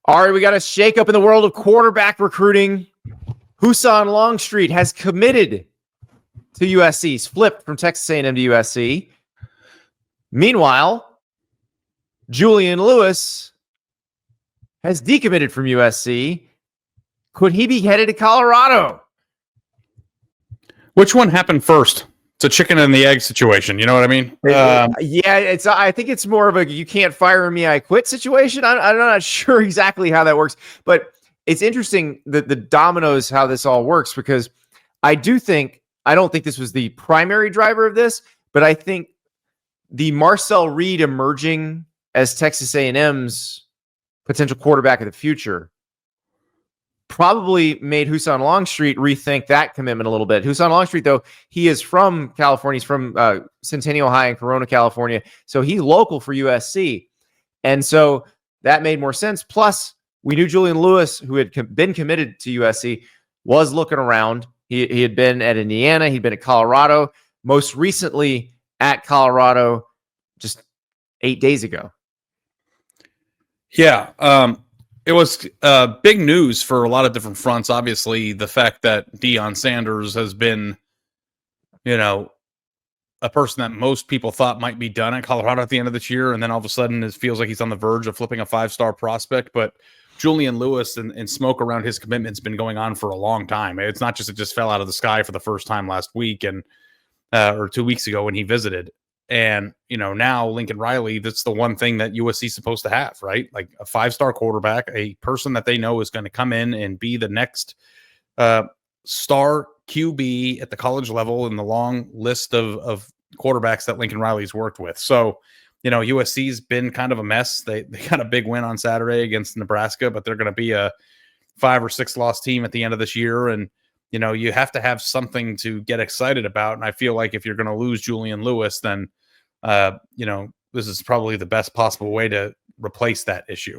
All right, we got a shakeup in the world of quarterback recruiting. Husan Longstreet has committed to USC. He's flipped from Texas A&M to USC. Meanwhile, Julian Lewis has decommitted from USC. Could he be headed to Colorado? Which one happened first? It's a chicken and the egg situation. You know what I mean? Yeah, I think it's more of a you can't fire me, I quit situation. I'm not sure exactly how that works, but it's interesting that the dominoes, how this all works, because I don't think this was the primary driver of this, but I think the Marcel Reed emerging as Texas A&M's potential quarterback of the future probably made Husan Longstreet rethink that commitment a little bit. Husan Longstreet, though, he is from California. He's from Centennial High in Corona, California. So he's local for USC. And so that made more sense. Plus, we knew Julian Lewis, who had been committed to USC, was looking around. He had been at Indiana. He'd been at Colorado. Most recently at Colorado just 8 days ago. Yeah. It was big news for a lot of different fronts. Obviously, the fact that Deion Sanders has been, a person that most people thought might be done at Colorado at the end of this year, and then all of a sudden it feels like he's on the verge of flipping a 5-star prospect. But Julian Lewis and smoke around his commitment's been going on for a long time. It's not just it just fell out of the sky for the first time last week or 2 weeks ago when he visited. And, now Lincoln Riley, that's the one thing that USC is supposed to have, right? Like a 5-star quarterback, a person that they know is going to come in and be the next star QB at the college level in the long list of quarterbacks that Lincoln Riley's worked with. So, USC's been kind of a mess. They got a big win on Saturday against Nebraska, but they're going to be a 5 or 6 loss team at the end of this year. And, you have to have something to get excited about. And I feel like if you're going to lose Julian Lewis, then, this is probably the best possible way to replace that issue.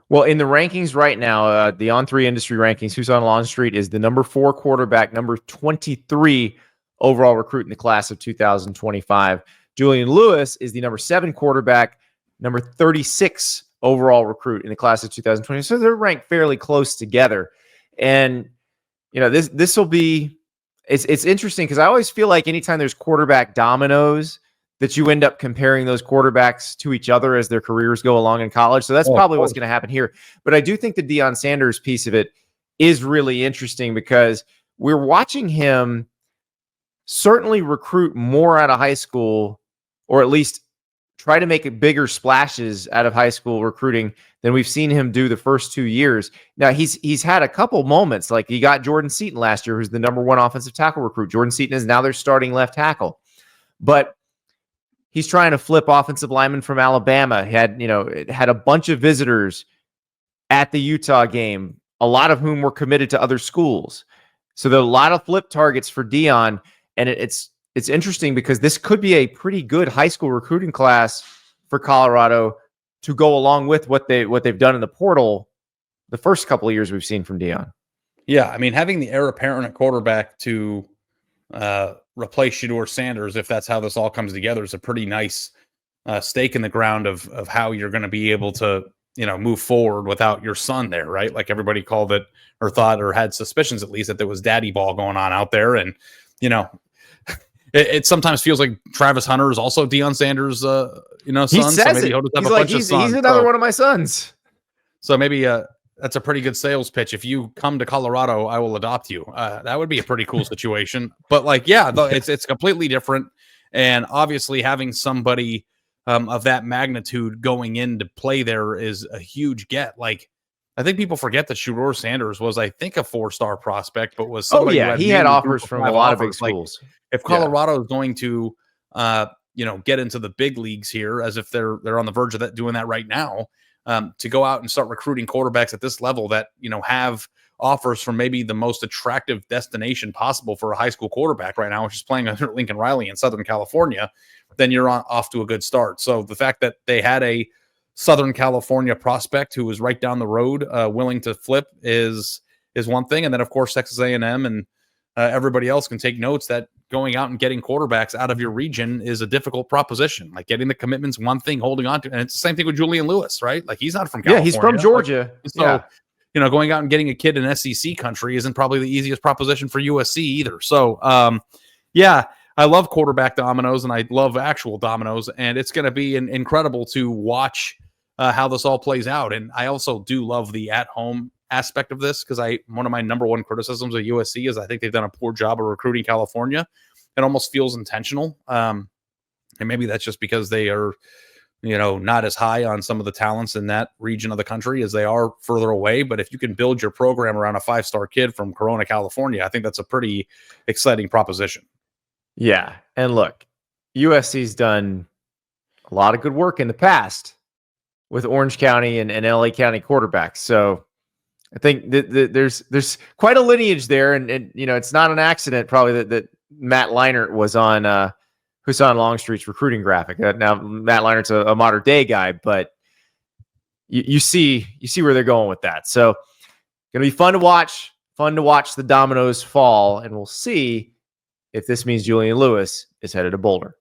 Well, in the rankings right now, the On3 industry rankings, Husan Longstreet is the number 4 quarterback, number 23 overall recruit in the class of 2025. Julian Lewis is the number 7 quarterback, number 36 overall recruit in the class of 2020. So they're ranked fairly close together. And this will be it's interesting because I always feel like anytime there's quarterback dominoes that you end up comparing those quarterbacks to each other as their careers go along in college. So that's probably what's going to happen here. But I do think the Deion Sanders piece of it is really interesting because we're watching him certainly recruit more out of high school, or at least try to make bigger splashes out of high school recruiting than we've seen him do the first 2 years. Now, he's had a couple moments, like he got Jordan Seaton last year, who's the number 1 offensive tackle recruit. Jordan Seaton is now their starting left tackle. But he's trying to flip offensive linemen from Alabama. He had a bunch of visitors at the Utah game, a lot of whom were committed to other schools. So there are a lot of flip targets for Deion, and it's interesting because this could be a pretty good high school recruiting class for Colorado to go along with what they've done in the portal the first couple of years we've seen from Deion. Yeah, I mean, having the heir apparent at quarterback to replace Shedeur Sanders, if that's how this all comes together, is a pretty nice stake in the ground of how you're going to be able to move forward without your son there, right? Like everybody called it or thought or had suspicions at least that there was daddy ball going on out there, and It sometimes feels like Travis Hunter is also Deion Sanders' son. He says so maybe he'll just have a bunch of sons. He's another one of my sons. So maybe that's a pretty good sales pitch. If you come to Colorado, I will adopt you. That would be a pretty cool situation. But it's completely different. And obviously having somebody of that magnitude going in to play there is a huge get. Like, I think people forget that Shedeur Sanders was, I think, a 4-star prospect, but was somebody he had offers from a lot of big schools. If Colorado is going to, get into the big leagues here, as if they're on the verge of doing that right now, to go out and start recruiting quarterbacks at this level that have offers from maybe the most attractive destination possible for a high school quarterback right now, which is playing under Lincoln Riley in Southern California, then you're off to a good start. So the fact that they had a Southern California prospect who was right down the road, willing to flip is one thing. And then of course, Texas A&M and everybody else can take notes that going out and getting quarterbacks out of your region is a difficult proposition. Like getting the commitments, one thing, holding on to, and it's the same thing with Julian Lewis, right? Like he's not from California. Yeah, he's from Georgia. Like, so, you know, going out and getting a kid in SEC country isn't probably the easiest proposition for USC either. So, yeah, I love quarterback dominoes and I love actual dominoes, and it's going to be incredible to watch how this all plays out. And I also do love the at-home aspect of this, because one of my number one criticisms of USC is I think they've done a poor job of recruiting California. It almost feels intentional. And maybe that's just because they are, you know, not as high on some of the talents in that region of the country as they are further away. But if you can build your program around a 5-star kid from Corona, California, I think that's a pretty exciting proposition. Yeah. And look, USC's done a lot of good work in the past with Orange County and LA County quarterbacks. So I think that there's quite a lineage there, and you know, it's not an accident probably that Matt Leinart was on Husan Longstreet's recruiting graphic. Now Matt Leinart's a modern day guy, but you see where they're going with that. So gonna be fun to watch the dominoes fall, and we'll see if this means Julian Lewis is headed to Boulder.